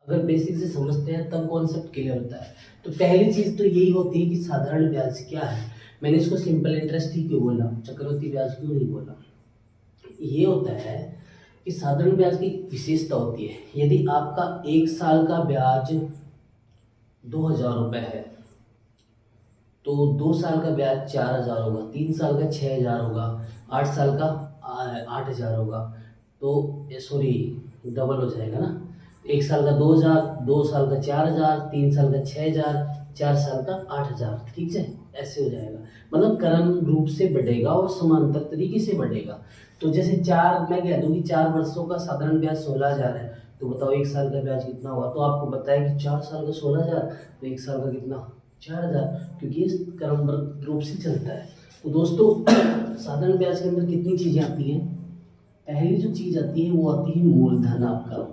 अगर बेसिक से समझते हैं तब कॉन्सेप्ट क्लियर होता है। तो पहली चीज़ तो यही होती है कि साधारण ब्याज क्या है। मैंने इसको सिंपल इंटरेस्ट ही क्यों बोला, चक्रवृद्धि ब्याज क्यों नहीं बोला। ये होता है कि साधारण ब्याज की विशेषता होती है, यदि आपका 1 साल का ब्याज 2,000 रुपये है तो 2 साल का ब्याज 4,000 होगा, 3 साल का 6,000 होगा, 8 साल का 8,000 होगा। तो सॉरी, डबल हो जाएगा ना। 1 साल का 2,000, 2 साल का 4,000, 3 साल का 6,000, 4 साल का 8,000। ठीक है, ऐसे हो जाएगा। मतलब क्रम रूप से बढ़ेगा और समांतर तरीके से बढ़ेगा। तो जैसे मैं कह दूँ कि 4 वर्षों का साधारण ब्याज 16,000 है, तो बताओ 1 साल का ब्याज कितना होगा। तो आपको बताया कि 4 साल का 16,000, तो 1 साल का कितना 4,000, क्योंकि इस क्रमबद्ध रूप से चलता है। तो दोस्तों साधारण ब्याज के अंदर कितनी चीज़ें आती हैं। पहली जो चीज़ आती है वो आती है मूलधन। आपका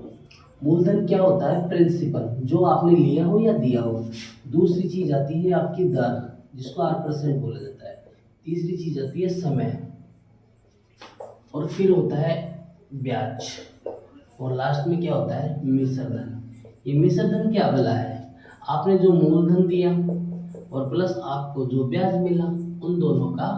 मूलधन क्या होता है, प्रिंसिपल, जो आपने लिया हो या दिया हो। दूसरी चीज़ आती है आपकी दर, जिसको 8% बोला जाता है। तीसरी चीज़ आती है समय, और फिर होता है ब्याज, और लास्ट में क्या होता है, मिश्र धन। ये मिश्र धन क्या भला है, आपने जो मूलधन दिया और प्लस आपको जो ब्याज मिला, उन दोनों का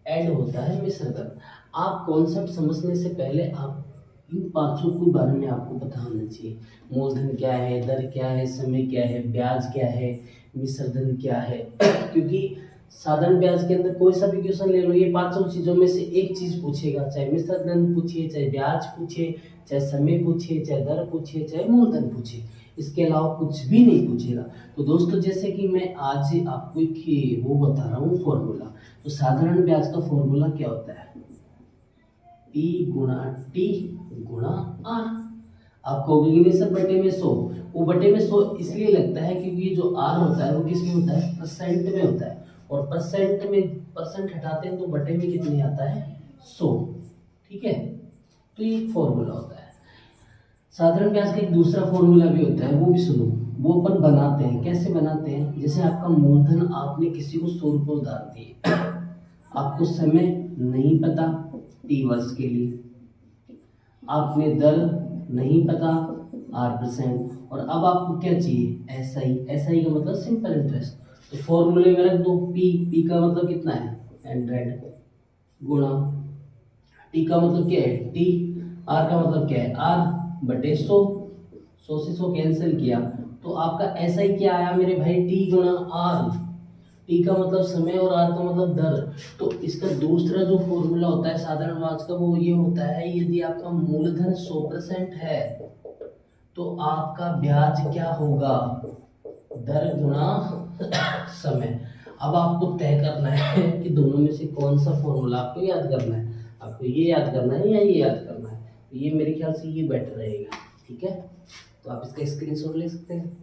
ऐड होता है मिश्र धन। आप कॉन्सेप्ट समझने से पहले आप इन पांचों के बारे में आपको पता होना चाहिए। मूलधन क्या है, दर क्या है, समय क्या है, ब्याज क्या है, मिश्र धन क्या है। क्योंकि साधारण ब्याज के अंदर कोई सा भी क्वेश्चन ले लो, ये पांचों चीजों में से एक चीज पूछेगा, चाहे मिश्र धन पूछिए, चाहे ब्याज पूछे, चाहे समय पूछे, चाहे दर पूछे, चाहे मूलधन पूछे। इसके अलावा कुछ भी नहीं पूछेगा। तो दोस्तों जैसे कि मैं आज आपको वो बता रहा हूँ फॉर्मूला। तो साधारण ब्याज का फॉर्मूला क्या होता है, P गुणा T गुणा R। आप कहोगे कि नहीं सर बटे में 100, वो बटे में 100 इसलिए लगता है क्योंकि जो R होता है वो किसमें होता है, परसेंट में होता है। और परसेंट हटाते हैं तो बटे में कितने आता है, 100। ठीक है, तो ये फॉर्मूला होता है। साधारण ब्याज का एक दूसरा फॉर्मूला भी होता है, वो भी सुनो। वो अपन बनाते हैं, कैसे बनाते हैं, जैसे आपका मूलधन आपने किसी को 100 रुपये उधार दिए, आपको समय नहीं पता T वर्ष के लिए, आपने दर नहीं पता 8%, और अब आपको क्या चाहिए, SI का मतलब सिंपल इंटरेस्ट। तो फॉर्मूले में रख दो, P का मतलब कितना है 100 गुणा T का मतलब क्या है T, R का मतलब क्या है R बटे 100, 100 से 100 कैंसिल किया, तो आपका SI क्या आया मेरे भाई, T गुणा R। T का मतलब समय और R का मतलब दर। तो इसका दूसरा जो फॉर्मूला होता है साधारण ब्याज का, वो ये होता है, यदि आपका मूलधन 100% है तो आपका ब्याज क्या होगा, दर गुणा समय। अब आपको तय करना है कि दोनों में से कौन सा फॉर्मूला आपको याद करना है, आपको ये याद करना है या ये याद करना है। तो ये मेरे ख्याल से ये बेटर रहेगा। ठीक है, तो आप इसका स्क्रीनशॉट ले सकते हैं।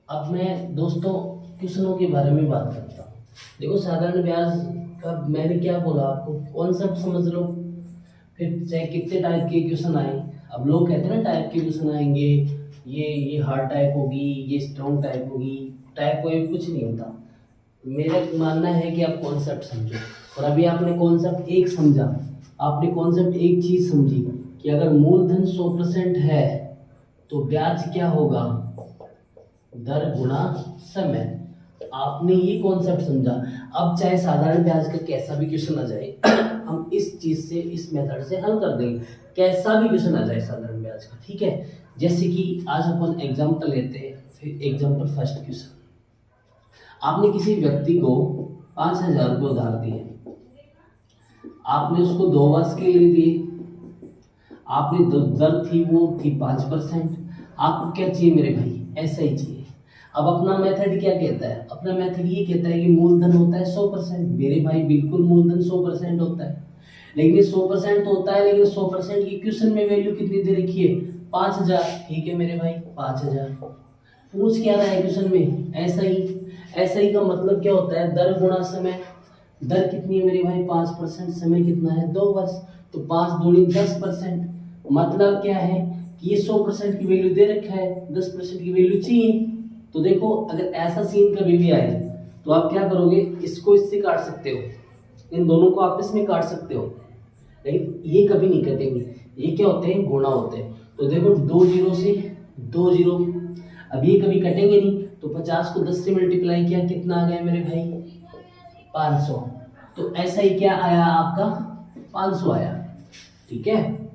अब मैं दोस्तों क्वेश्चनों के बारे में बात करता हूँ। देखो साधारण ब्याज का मैंने क्या बोला आपको, कॉन्सेप्ट समझ लो, फिर चाहे कितने टाइप के क्वेश्चन आए। अब लोग कहते हैं ना टाइप के क्वेश्चन आएंगे, ये हार्ड टाइप होगी, ये स्ट्रॉन्ग टाइप होगी। टाइप कोई कुछ नहीं होता। मेरा मानना है कि आप कॉन्सेप्ट समझो, और अभी आपने कॉन्सेप्ट एक समझा, आपने कॉन्सेप्ट एक चीज समझी कि अगर मूलधन 100% है तो ब्याज क्या होगा, दर गुणा समय। आपने ये कॉन्सेप्ट समझा। अब चाहे साधारण ब्याज का कैसा भी क्वेश्चन आ जाए हम इस चीज से, इस मेथड से हल कर देंगे, कैसा भी क्वेश्चन आ जाए साधारण ब्याज का। ठीक है, जैसे कि आज अपन एग्जांपल लेते हैं। फिर एग्जांपल फर्स्ट क्वेश्चन, आपने किसी व्यक्ति को 5,000 रुपये उधार दिए, आपने उसको 2 वर्ष के लिए दिए, आपने दर थी वो थी 5%। आपको क्या चाहिए मेरे भाई, ऐसा ही चाहिए। अब अपना मेथड क्या कहता है, अपना मेथड ये कहता है कि मूलधन होता है 100%। मेरे भाई बिल्कुल मूलधन 100% होता है, लेकिन ये 100% तो होता है, लेकिन 100% की क्वेश्चन में वैल्यू कितनी दे रखी है, 5,000। ठीक है मेरे भाई 5,000। पूछ क्या रहा है क्वेश्चन में, ऐसा ही का मतलब क्या होता है, दर गुणा समय। दर कितनी है मेरे भाई 5%, समय कितना है 2 वर्ष, तो 5 दूनी 10%। मतलब क्या है कि ये 100% की वैल्यू दे रखा है, 10% की वैल्यू चाहिए। तो देखो अगर ऐसा सीन कभी भी आए तो आप क्या करोगे, इसको इससे काट सकते हो, इन दोनों को आपस में काट सकते हो, लेकिन ये कभी नहीं कटेंगे। ये क्या होते हैं, गुणा होते हैं। तो देखो 2 जीरो से 2 जीरो, अब ये कभी कटेंगे नहीं, तो 50 को 10 से मल्टीप्लाई किया, कितना आ गया मेरे भाई 500। तो ऐसा ही क्या आया आपका 500 आया। ठीक है,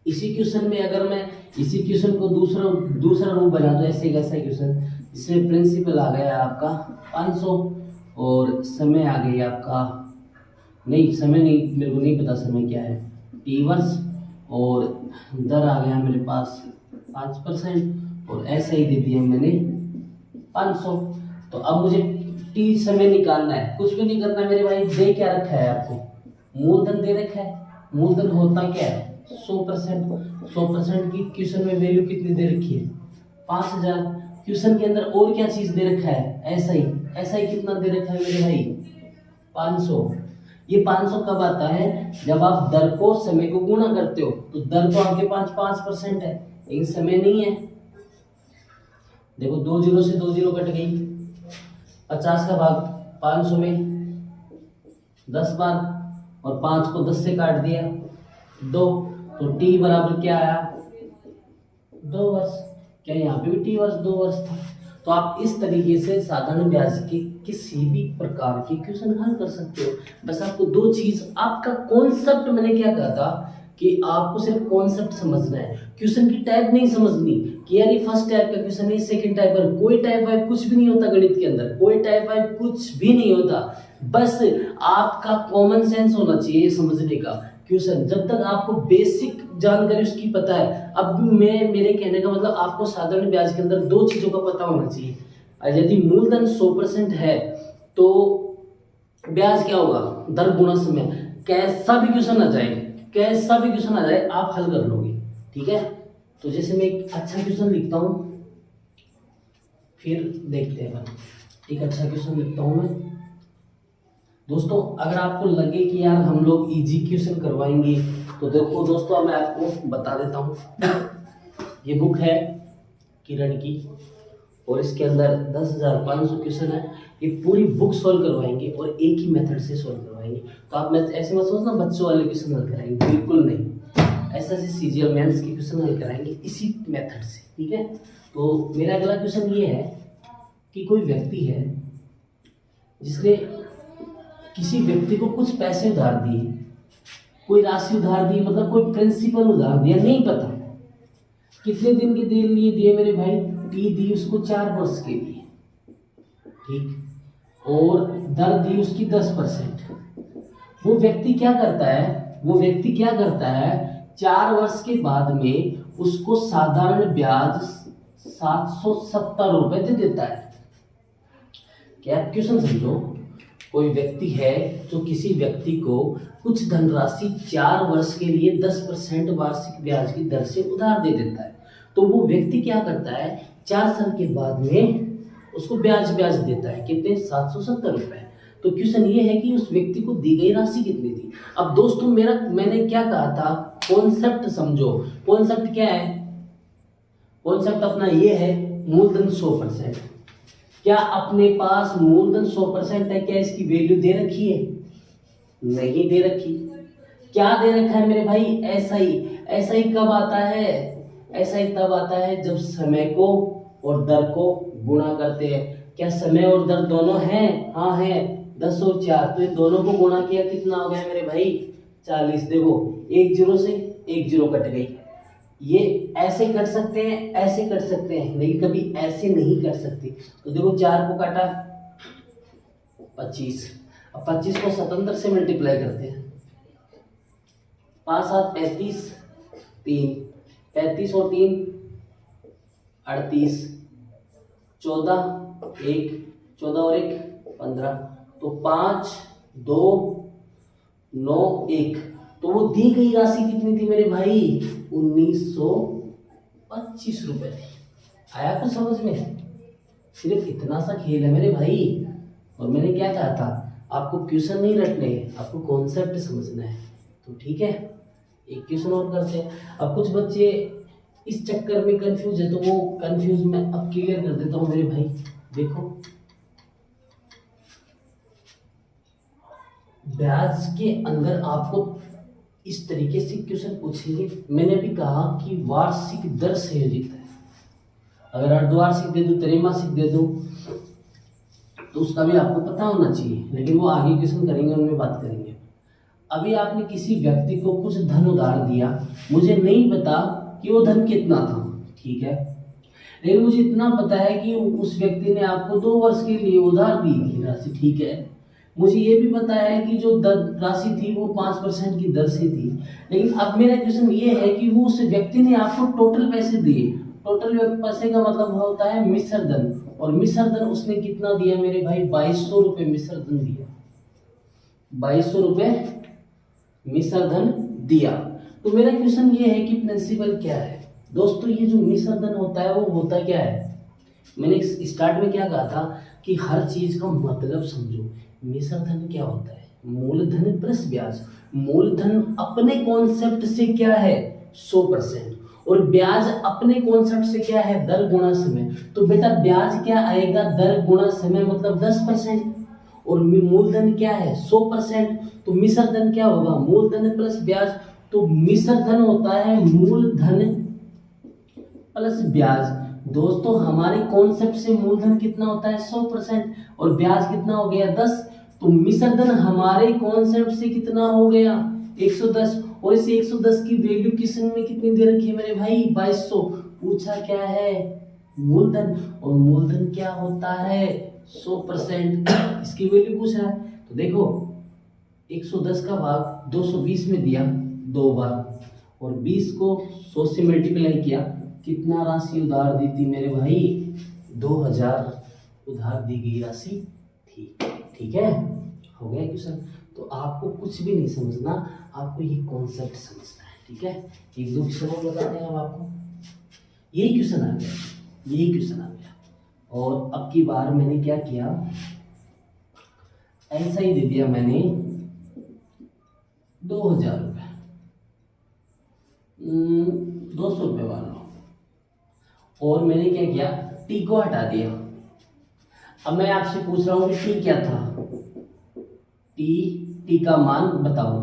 इसी क्वेश्चन में अगर मैं इसी क्वेश्चन को दूसरा रूप बना दूं, ऐसे कैसा क्वेश्चन जिसमें प्रिंसिपल आ गया आपका 500 और समय आ गई आपका, नहीं समय नहीं, मेरे को नहीं पता समय क्या है, टी वर्स, और दर आ गया मेरे पास 5%, और ऐसा ही दे दिया मैंने 500। तो अब मुझे टी समय निकालना है, कुछ भी नहीं करना मेरे भाई, दे क्या रखा है आपको, मूलधन दे रखा है। मूलधन होता क्या है 100%, 100% की क्वेश्चन में वैल्यू कितनी दे रखी है 5000। क्वेश्चन के अंदर और क्या चीज दे रखा है, ऐसा ही कितना दे रखा है मेरे भाई 500। ये 500 कब आता है, जब आप दर को समय को गुणा करते हो, तो दर तो आपके पास 5% है लेकिन समय नहीं है। देखो 2 जीरो से 2 जीरो कट गई, 50 का भाग 500 में 10 बार, और 5 को 10 से काट दिया 2, तो टी बराबर क्या आया 2 वर्ष। क्या यहाँ पे भी टी वर्ष 2 वर्ष था। तो आप इस तरीके से साधारण ब्याज के किसी भी प्रकार के क्वेश्चन हल कर सकते हो। बस आपको दो चीज, आपका कॉन्सेप्ट, मैंने क्या कहा था कि आपको सिर्फ कॉन्सेप्ट समझना है, क्वेश्चन की टाइप नहीं समझनी कि यार ये फर्स्ट टाइप का क्वेश्चन है, सेकंड टाइप का, कोई टाइप वाइप कुछ भी नहीं होता गणित के अंदर, कोई टाइप वाइप कुछ भी नहीं होता। बस आपका कॉमन सेंस होना चाहिए ये समझने का। क्वेश्चन जब तक आपको बेसिक जानकारी उसकी पता है, अब मेरे कहने का मतलब आपको साधारण ब्याज के अंदर दो चीजों का पता होना चाहिए। यदि मूलधन 100% है तो ब्याज क्या होगा, दर गुणा समय। कैसा भी क्वेश्चन आ जाए, कैसा भी क्वेश्चन आ जाए आप हल कर लोगे। ठीक है, तो जैसे मैं एक अच्छा क्वेश्चन लिखता हूं, फिर देखते हैं अपन। एक अच्छा क्वेश्चन लिखता हूं मैं दोस्तों। अगर आपको लगे कि यार हम लोग इजी क्वेश्चन करवाएंगे, तो देखो दोस्तों मैं आपको बता देता हूँ। ये बुक है किरण की, और इसके अंदर 10,500 क्वेश्चन है। ये पूरी बुक सॉल्व करवाएंगे और एक ही मेथड से सॉल्व करवाएंगे। तो आप ऐसे मत सोचना बच्चों वाले क्वेश्चन हल कराएंगे, बिल्कुल नहीं। ऐसा सीजीएल मेंस के क्वेश्चन हल कराएंगे इसी मेथड से। ठीक है, तो मेरा अगला क्वेश्चन ये है कि कोई व्यक्ति है जिसने किसी व्यक्ति को कुछ पैसे उधार दिए, कोई राशि उधार दी, मतलब कोई प्रिंसिपल उधार दिया, नहीं पता कितने दिन के लिए दिए मेरे भाई, टी दी उसको 4 वर्ष के लिए। ठीक, और दर दी उसकी 10%। वो व्यक्ति क्या करता है 4 वर्ष के बाद में उसको साधारण ब्याज 770 रुपए दे देता है। क्या क्वेश्चन समझो, कोई व्यक्ति है जो किसी व्यक्ति को कुछ धनराशि 4 वर्ष के लिए 10% वार्षिक ब्याज की दर से उधार दे देता है। तो वो व्यक्ति क्या करता है 4 साल के बाद में उसको ब्याज देता है, कितने 770 रुपए। तो क्वेश्चन ये है कि उस व्यक्ति को दी गई राशि कितनी थी। अब दोस्तों मैंने क्या कहा था, कॉन्सेप्ट समझो। कॉन्सेप्ट क्या है, कॉन्सेप्ट अपना ये है मूलधन 100%। क्या अपने पास मूलधन 100% है, क्या इसकी वैल्यू दे रखी है, नहीं दे रखी। क्या दे रखा है मेरे भाई, ऐसा ही कब आता है, ऐसा ही तब आता है जब समय को और दर को गुणा करते हैं। क्या समय और दर दोनों हैं, हाँ है, 10 और 4, तो ये दोनों को गुणा किया कितना हो गया मेरे भाई 40। देखो 1 जीरो से 1 जीरो कट गई। ये ऐसे कर सकते हैं, ऐसे कर सकते हैं, लेकिन कभी ऐसे नहीं कर सकते। तो देखो 4 को काटा 25, अब 25 को 77 से मल्टीप्लाई करते हैं, 5 7 35, 3 35 और 3 38, 14 और 1 15, तो 5 2 9 1। तो वो दी गई राशि कितनी थी मेरे भाई 1925 रुपए थी। आया कुछ समझ में, सिर्फ इतना सा खेल है मेरे भाई। और मैंने क्या कहा था, आपको क्वेश्चन नहीं रटने, आपको कॉन्सेप्ट समझना है। तो ठीक है, एक क्वेश्चन और करते हैं। अब कुछ बच्चे इस चक्कर में कंफ्यूज है, तो वो कंफ्यूज मैं अब क्लियर कर देता हूँ मेरे भाई। देखो ब्याज के अंदर आपको इस तरीके से क्वेश्चन पूछेंगे। मैंने भी कहा कि वार्षिक दर संयोजित है, अगर अर्धवार्षिक दे दूं, त्रैमासिक दे दूं, तो उसका भी आपको पता होना चाहिए, लेकिन वो आगे क्वेश्चन करेंगे, उनमें बात करेंगे। अभी आपने किसी व्यक्ति को कुछ धन उधार दिया, मुझे नहीं पता कि वो धन कितना था, ठीक है, लेकिन मुझे इतना पता है कि उस व्यक्ति ने आपको 2 वर्ष के लिए उधार दी थी राशि, ठीक है। मुझे ये भी पता है कि जो राशि थी वो 5% की दर से थी, लेकिन अब मेरा क्वेश्चन ये है कि वो उस व्यक्ति ने आपको टोटल पैसे दिए। टोटल पैसे का मतलब होता है मिश्र धन, और मिश्र धन उसने कितना दिया मेरे भाई? 2200 रुपये मिश्र धन दिया, 2200 रुपये मिश्र धन दिया। तो मेरा क्वेश्चन ये है कि प्रिंसिपल क्या है दोस्तों? ये जो मिश्र धन होता है वो होता क्या है? मैंने स्टार्ट में क्या कहा था कि हर चीज का मतलब समझो। मिश्र धन क्या होता है? मूलधन प्लस ब्याज। मूलधन अपने कॉन्सेप्ट से क्या है? 100%, और ब्याज अपने कॉन्सेप्ट से क्या है? दर गुणा समय। तो बेटा ब्याज क्या आएगा? दर गुणा समय मतलब 10%, और मूलधन क्या है? 100%। तो मिश्र धन क्या होगा? मूलधन प्लस ब्याज। तो मिश्र धन होता है मूलधन प्लस ब्याज। दोस्तों हमारे कॉन्सेप्ट से मूलधन कितना होता है? 100%, और ब्याज कितना हो गया? 10। तो मिश्र धन हमारे कॉन्सेप्ट से कितना हो गया? 110, और इस 110 की वैल्यू क्वेश्चन में कितनी दे रखी है मेरे भाई? 2200। पूछा क्या है? मूलधन, और मूलधन क्या होता है? 100%। इसकी वैल्यू पूछ रहा है, तो देखो 110 का भाग 220 में दिया 2 बार, और 20 को 100 से मल्टीप्लाई किया, कितना राशि उधार दी थी मेरे भाई? 2000 उधार दी गई राशि थी, ठीक है। हो गया क्वेश्चन। तो आपको कुछ भी नहीं समझना, आपको ये कॉन्सेप्ट समझना है, ठीक है। 1-2 क्वेश्चन और बताते हैं हम आपको। यही क्वेश्चन आ गया, यही क्वेश्चन आ गया, और अब की बार मैंने क्या किया, ऐसा ही दे दिया मैंने 2000 रुपये, 200 रुपये मान लो, और मैंने क्या किया? टी को हटा दिया। अब मैं आपसे पूछ रहा हूं कि टी क्या था? टी का मान बताओ।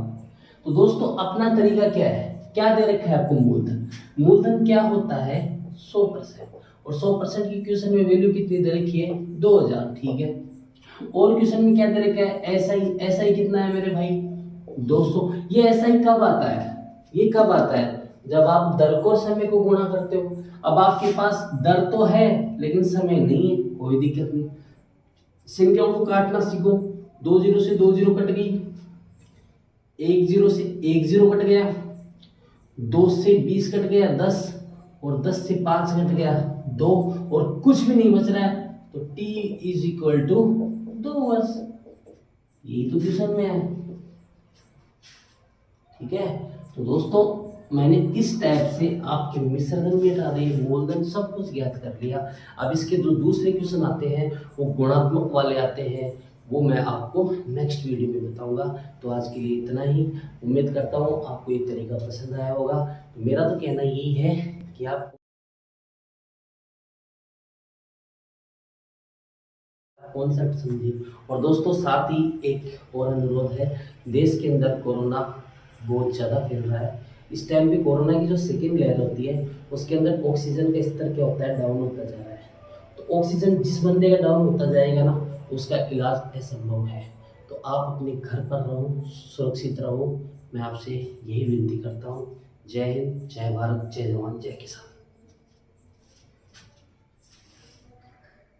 तो दोस्तों अपना तरीका क्या है? क्या दे रखा है आपको? मूलधन। मूलधन क्या होता है? 100%, और 100% की क्वेश्चन में वैल्यू कितनी दे रखी है? 2000, ठीक है। और क्वेश्चन में क्या दे रखा है? ऐसा ही कितना है मेरे भाई? 200। ये ऐसा ही कब आता है? ये कब आता है? जब आप दर को समय को गुणा करते हो। अब आपके पास दर तो है लेकिन समय नहीं है, कोई दिक्कत नहीं, संख्याओं को काटना सीखो। 2 जीरो से 2 जीरो कट गई, 1 जीरो से 1 जीरो कट गया, 2 से 20 कट गया 10, और 10 से 5 कट गया 2, और कुछ भी नहीं बच रहा है, तो t इज इक्वल टू 2 वर्ष। यही तो क्वेश्चन में है, ठीक है। तो दोस्तों मैंने इस टाइप से आपके मिश्र धन भी हटा दिए, मूलधन सब कुछ ज्ञात कर लिया। अब इसके जो दूसरे क्वेश्चन आते हैं वो गुणात्मक वाले आते हैं, वो मैं आपको नेक्स्ट वीडियो में बताऊंगा। तो आज के लिए इतना ही। उम्मीद करता हूँ आपको ये तरीका पसंद आया होगा। तो मेरा तो कहना यही है कि आप कॉन्सेप्ट समझिए। और दोस्तों साथ ही एक और अनुरोध है, देश के अंदर कोरोना बहुत ज़्यादा फैल रहा है। इस टाइम पे कोरोना की जो सेकेंड लेयर होती है उसके अंदर ऑक्सीजन का स्तर क्या होता है? डाउन होता जा रहा है। तो ऑक्सीजन जिस बंदे का डाउन होता जाएगा ना, उसका इलाज असंभव है। तो आप अपने घर पर रहो, सुरक्षित रहो, मैं आपसे यही विनती करता हूँ। जय हिंद, जय भारत, जय जवान, जय किसान।